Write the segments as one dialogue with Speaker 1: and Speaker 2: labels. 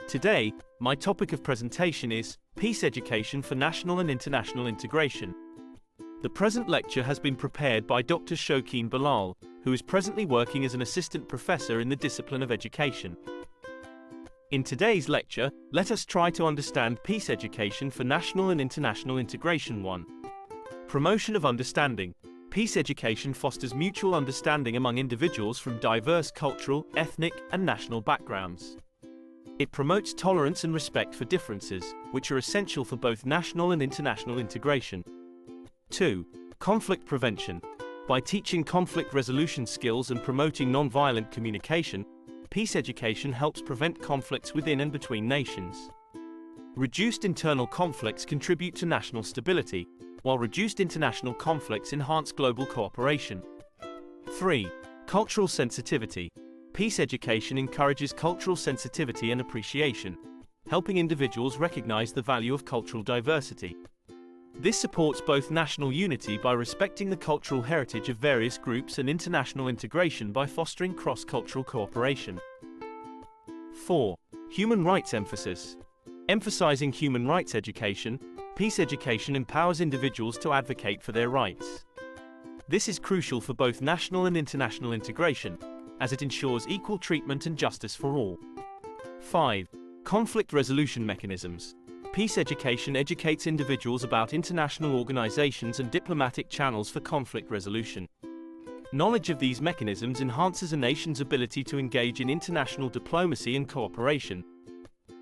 Speaker 1: Today, my topic of presentation is Peace Education for National and International Integration. The present lecture has been prepared by Dr. Shokeen Bilal, who is presently working as an assistant professor in the discipline of education. In today's lecture, let us try to understand Peace Education for National and International Integration 1. Promotion of understanding. Peace education fosters mutual understanding among individuals from diverse cultural, ethnic, and national backgrounds. It promotes tolerance and respect for differences, which are essential for both national and international integration. 2. Conflict prevention. By teaching conflict resolution skills and promoting non-violent communication, peace education helps prevent conflicts within and between nations. Reduced internal conflicts contribute to national stability, while reduced international conflicts enhance global cooperation. 3. Cultural sensitivity. Peace education encourages cultural sensitivity and appreciation, helping individuals recognize the value of cultural diversity. This supports both national unity by respecting the cultural heritage of various groups and international integration by fostering cross-cultural cooperation. 4. Human rights emphasis. Emphasizing human rights education, peace education empowers individuals to advocate for their rights. This is crucial for both national and international integration, as it ensures equal treatment and justice for all. 5. Conflict resolution mechanisms. Peace education educates individuals about international organizations and diplomatic channels for conflict resolution. Knowledge of these mechanisms enhances a nation's ability to engage in international diplomacy and cooperation.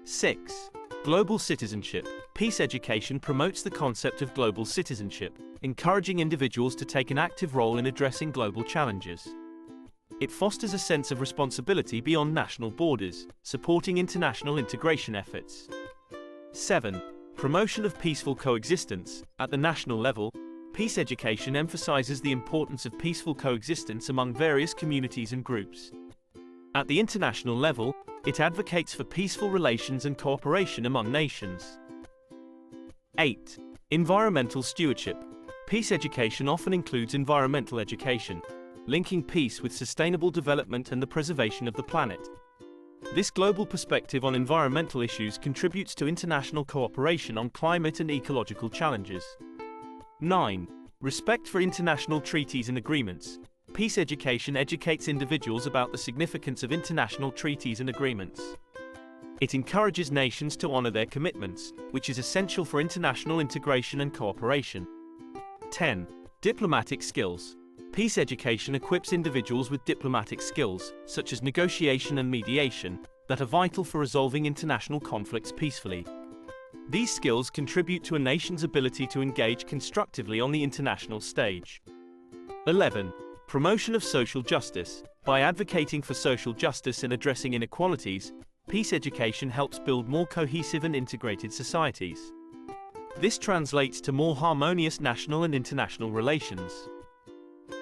Speaker 1: 6. Global citizenship. Peace education promotes the concept of global citizenship, encouraging individuals to take an active role in addressing global challenges. It fosters a sense of responsibility beyond national borders, supporting international integration efforts. 7. Promotion of peaceful coexistence. At the national level, peace education emphasizes the importance of peaceful coexistence among various communities and groups. At the international level, it advocates for peaceful relations and cooperation among nations. 8. Environmental stewardship. Peace education often includes environmental education, linking peace with sustainable development and the preservation of the planet. This global perspective on environmental issues contributes to international cooperation on climate and ecological challenges. 9. Respect for international treaties and agreements. Peace education educates individuals about the significance of international treaties and agreements. It encourages nations to honor their commitments, which is essential for international integration and cooperation. 10. Diplomatic skills. Peace education equips individuals with diplomatic skills, such as negotiation and mediation, that are vital for resolving international conflicts peacefully. These skills contribute to a nation's ability to engage constructively on the international stage. 11. Promotion of social justice. By advocating for social justice and addressing inequalities, peace education helps build more cohesive and integrated societies. This translates to more harmonious national and international relations.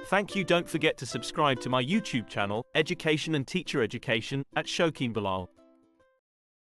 Speaker 1: Thank you. Don't forget to subscribe to my YouTube channel, Education and Teacher Education, at Shokeen Bilal.